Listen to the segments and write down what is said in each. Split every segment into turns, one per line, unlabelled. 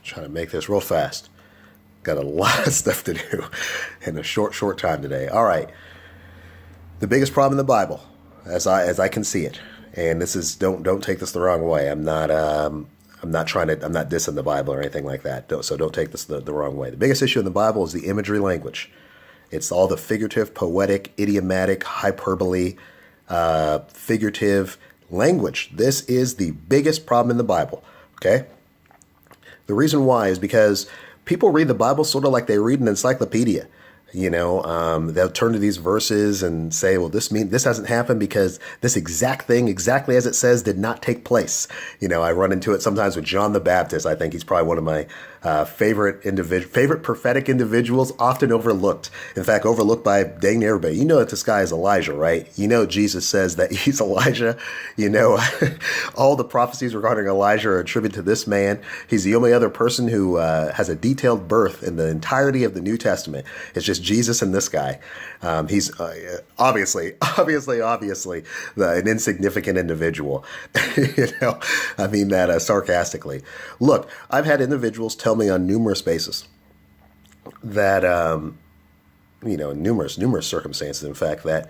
Trying to make this real fast. Got a lot of stuff to do in a short time today. All right. The biggest problem in the Bible, as I can see it, and this is don't take this the wrong way. I'm not dissing the Bible or anything like that. So don't take this the wrong way. The biggest issue in the Bible is the imagery language. It's all the figurative, poetic, idiomatic, hyperbole, figurative language. This is the biggest problem in the Bible. Okay. The reason why is because people read the Bible sort of like they read an encyclopedia. They'll turn to these verses and say, well, this hasn't happened because this exact thing, exactly as it says, did not take place. I run into it sometimes with John the Baptist. I think he's probably one of my favorite prophetic individuals, often overlooked. In fact, overlooked by dang near everybody. You know that this guy is Elijah, right? Jesus says that he's Elijah. All the prophecies regarding Elijah are attributed to this man. He's the only other person who has a detailed birth in the entirety of the New Testament. It's just Jesus and this guy. He's obviously an insignificant individual. I mean that sarcastically. Look, I've had individuals tell me on numerous bases that, numerous circumstances, in fact, that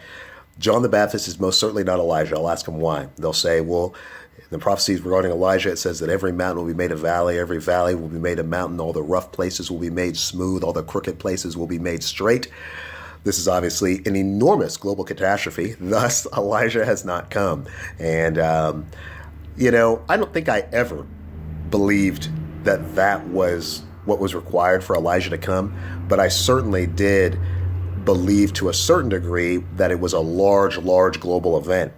John the Baptist is most certainly not Elijah. I'll ask them why. They'll say, well, in the prophecies regarding Elijah, it says that every mountain will be made a valley, every valley will be made a mountain, all the rough places will be made smooth, all the crooked places will be made straight. This is obviously an enormous global catastrophe. Thus, Elijah has not come. And, I don't think I ever believed that was what was required for Elijah to come, but I certainly did believe to a certain degree that it was a large global event.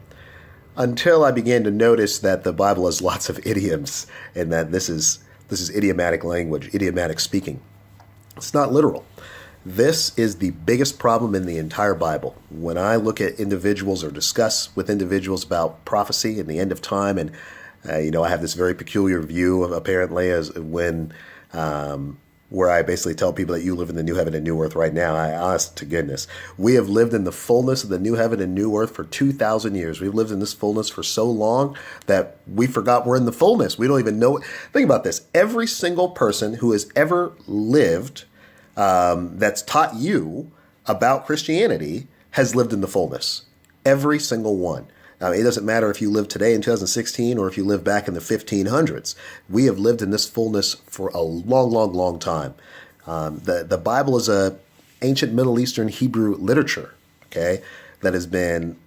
Until I began to notice that the Bible has lots of idioms and that this is idiomatic language, idiomatic speaking. It's not literal. This is the biggest problem in the entire Bible. When I look at individuals or discuss with individuals about prophecy and the end of time, and I have this very peculiar view of, apparently, as when where I basically tell people that you live in the new heaven and new earth right now. Honest to goodness, we have lived in the fullness of the new heaven and new earth for 2,000 years. We've lived in this fullness for so long that we forgot we're in the fullness. We don't even know it. Think about this. Every single person who has ever lived that's taught you about Christianity has lived in the fullness. Every single one. Now, it doesn't matter if you live today in 2016 or if you live back in the 1500s. We have lived in this fullness for a long time. The Bible is a ancient Middle Eastern Hebrew literature, okay, that has been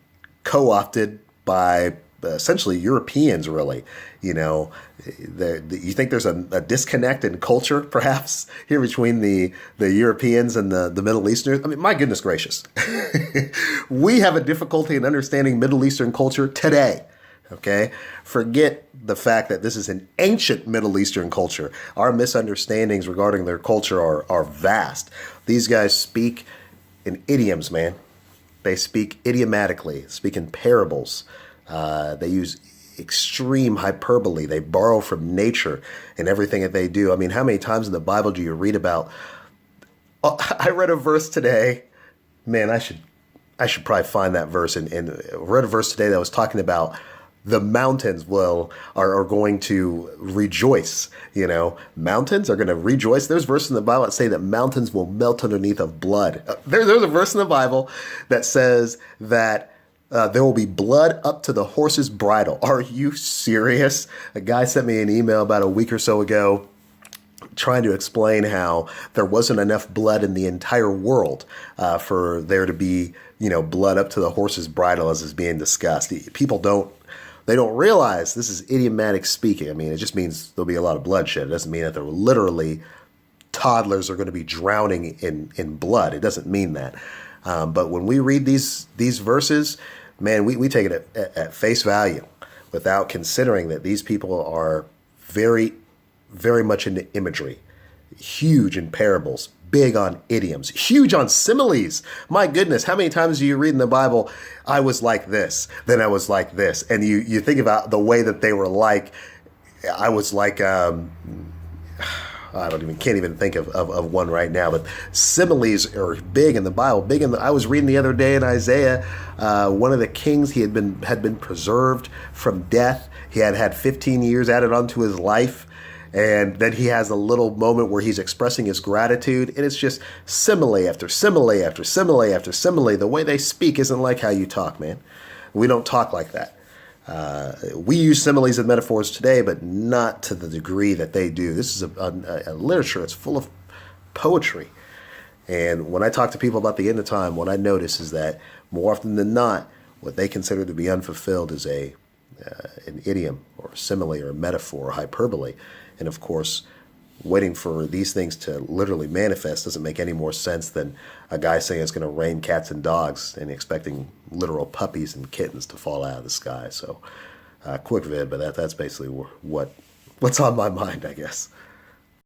co-opted by essentially Europeans, really. You think there's a disconnect in culture, perhaps, here between the Europeans and the Middle Easterners? I mean, my goodness gracious. We have a difficulty in understanding Middle Eastern culture today, okay? Forget the fact that this is an ancient Middle Eastern culture. Our misunderstandings regarding their culture are vast. These guys speak in idioms, man. They speak idiomatically, speak in parables. They use extreme hyperbole. They borrow from nature in everything that they do. I mean, how many times in the Bible do you read about? I read a verse today. Man, I should probably find that verse. And read a verse today that was talking about the mountains are going to rejoice. Mountains are going to rejoice. There's verses in the Bible that say that mountains will melt underneath of blood. There's a verse in the Bible that says that there will be blood up to the horse's bridle. Are you serious? A guy sent me an email about a week or so ago trying to explain how there wasn't enough blood in the entire world for there to be, blood up to the horse's bridle as is being discussed. People don't realize this is idiomatic speaking. I mean, it just means there'll be a lot of bloodshed. It doesn't mean that there literally toddlers are going to be drowning in blood. It doesn't mean that. But when we read these verses, man, we take it at face value without considering that these people are very, very much into imagery, huge in parables, big on idioms, huge on similes. My goodness, how many times do you read in the Bible, I was like this, then I was like this? And you think about the way that they were like, I was like, can't even think of one right now, but similes are big in the Bible. I was reading the other day in Isaiah, one of the kings, he had been preserved from death. He had 15 years added onto his life. And then he has a little moment where he's expressing his gratitude, and it's just simile after simile after simile after simile. The way they speak isn't like how you talk, man. We don't talk like that. We use similes and metaphors today, but not to the degree that they do. This is a literature. It's full of poetry. And when I talk to people about the end of time, what I notice is that more often than not, what they consider to be unfulfilled is an idiom or a simile or a metaphor or hyperbole. And of course, waiting for these things to literally manifest doesn't make any more sense than a guy saying it's going to rain cats and dogs and expecting literal puppies and kittens to fall out of the sky. So quick vid, but that's basically what's on my mind, I guess.